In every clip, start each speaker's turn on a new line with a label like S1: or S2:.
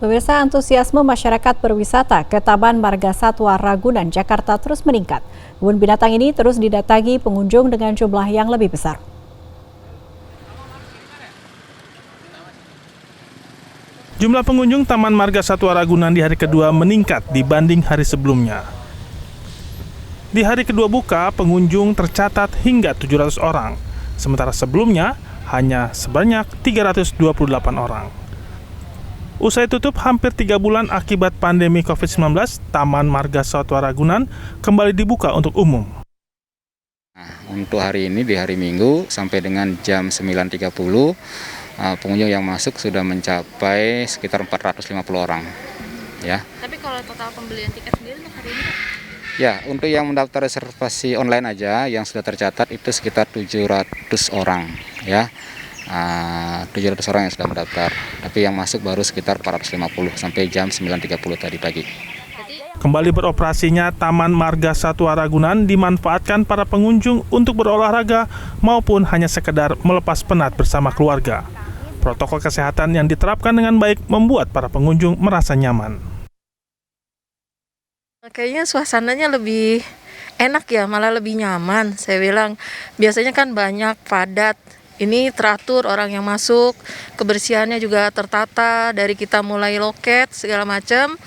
S1: Pemirsa, antusiasme masyarakat berwisata ke Taman Marga Satwa Ragunan, Jakarta terus meningkat. Kebun binatang ini terus didatangi pengunjung dengan jumlah yang lebih besar.
S2: Jumlah pengunjung Taman Marga Satwa Ragunan di hari kedua meningkat dibanding hari sebelumnya. Di hari kedua buka, pengunjung tercatat hingga 700 orang, sementara sebelumnya hanya sebanyak 328 orang. Usai tutup hampir 3 bulan akibat pandemi COVID-19, Taman Marga Satwa Ragunan kembali dibuka untuk umum.
S3: Untuk hari ini di hari Minggu sampai dengan jam 9.30, pengunjung yang masuk sudah mencapai sekitar 450 orang. Ya.
S4: Tapi kalau total pembelian tiket sendiri untuk hari ini, Pak?
S3: Ya, untuk yang mendaftar reservasi online aja yang sudah tercatat itu sekitar 700 orang, ya. 700 orang yang sudah mendaftar, tapi yang masuk baru sekitar 450 sampai jam 9.30 tadi pagi.
S2: Kembali beroperasinya Taman Marga Satwa Ragunan dimanfaatkan para pengunjung untuk berolahraga maupun hanya sekedar melepas penat bersama keluarga. Protokol kesehatan yang diterapkan dengan baik membuat para pengunjung merasa nyaman.
S5: Kayaknya suasananya lebih enak ya, malah lebih nyaman. Saya bilang, biasanya kan banyak padat. Ini teratur orang yang masuk, kebersihannya juga tertata, dari kita mulai loket segala macam,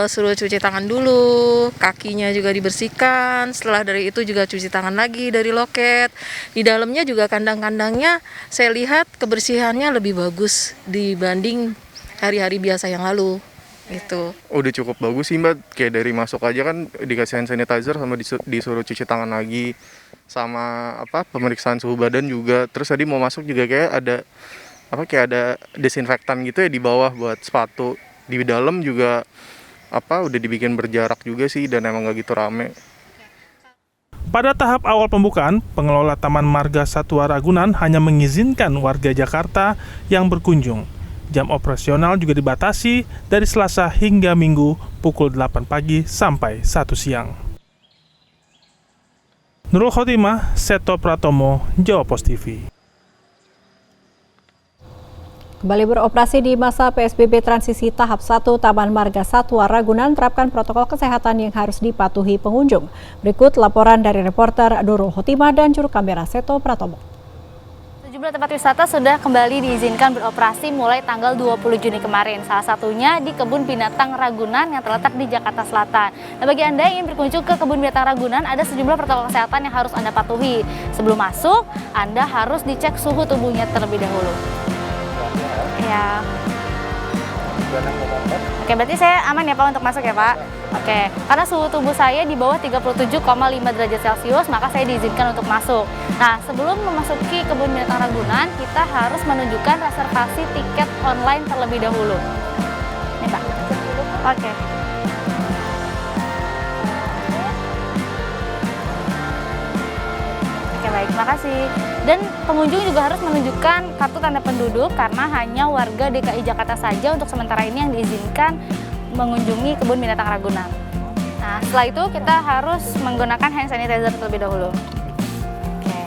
S5: suruh cuci tangan dulu, kakinya juga dibersihkan, setelah dari itu juga cuci tangan lagi dari loket. Di dalamnya juga kandang-kandangnya saya lihat kebersihannya lebih bagus dibanding hari-hari biasa yang lalu. Gitu.
S6: Udah cukup bagus sih Mbak, kayak dari masuk aja kan dikasih hand sanitizer sama disuruh cuci tangan lagi, sama pemeriksaan suhu badan juga. Terus tadi mau masuk juga kayak ada desinfektan gitu ya di bawah buat sepatu. Di dalam juga udah dibikin berjarak juga sih dan emang gak gitu rame.
S2: Pada tahap awal pembukaan, pengelola Taman Marga Satwa Ragunan hanya mengizinkan warga Jakarta yang berkunjung. Jam operasional juga dibatasi dari Selasa hingga Minggu pukul 8 pagi sampai 1 siang. Nurul Khotimah, Seto Pratomo, Jawa Pos TV.
S1: Kembali beroperasi di masa PSBB transisi tahap 1, Taman Marga Satwa Ragunan terapkan protokol kesehatan yang harus dipatuhi pengunjung. Berikut laporan dari reporter Nurul Khotimah dan juru kamera Seto Pratomo.
S4: Sejumlah tempat wisata sudah kembali diizinkan beroperasi mulai tanggal 20 Juni kemarin. Salah satunya di Kebun Binatang Ragunan yang terletak di Jakarta Selatan. Nah, bagi Anda yang ingin berkunjung ke Kebun Binatang Ragunan, ada sejumlah protokol kesehatan yang harus Anda patuhi. Sebelum masuk, Anda harus dicek suhu tubuhnya terlebih dahulu. Ya. Oke, berarti saya aman ya Pak untuk masuk ya Pak? Oke, karena suhu tubuh saya di bawah 37,5 derajat Celcius, maka saya diizinkan untuk masuk. Nah, sebelum memasuki Kebun Binatang Ragunan, kita harus menunjukkan reservasi tiket online terlebih dahulu. Ini Pak. Oke. Oke, baik, terima kasih. Dan pengunjung juga harus menunjukkan kartu tanda penduduk karena hanya warga DKI Jakarta saja untuk sementara ini yang diizinkan mengunjungi Kebun Binatang Ragunan. Nah, setelah itu kita harus menggunakan hand sanitizer terlebih dahulu. Oke.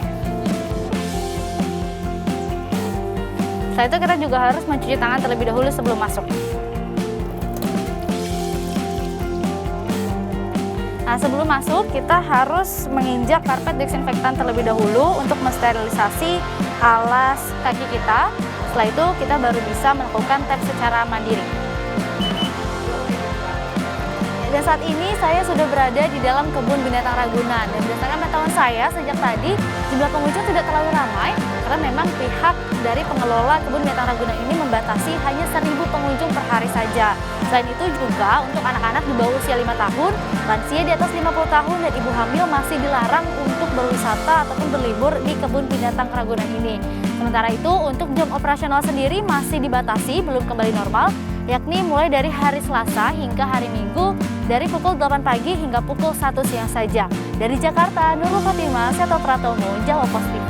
S4: Setelah itu kita juga harus mencuci tangan terlebih dahulu sebelum masuk. Nah, sebelum masuk kita harus menginjak karpet desinfektan terlebih dahulu untuk mensterilisasi alas kaki kita. Setelah itu kita baru bisa melakukan tes secara mandiri. Dan saat ini saya sudah berada di dalam Kebun Binatang Ragunan. Dan berdasarkan pantauan saya sejak tadi, jumlah pengunjung tidak terlalu ramai karena memang pihak dari pengelola Kebun Binatang Ragunan ini membatasi hanya 1.000 pengunjung per hari saja. Selain itu juga untuk anak-anak di bawah usia 5 tahun, lansia di atas 50 tahun dan ibu hamil masih dilarang untuk berwisata ataupun berlibur di Kebun Binatang Ragunan ini. Sementara itu untuk jam operasional sendiri masih dibatasi, belum kembali normal, yakni mulai dari hari Selasa hingga hari Minggu dari pukul 8 pagi hingga pukul 1 siang saja. Dari Jakarta, Nurul Khotimah, Seto Pratomo, Jawa Pos TV.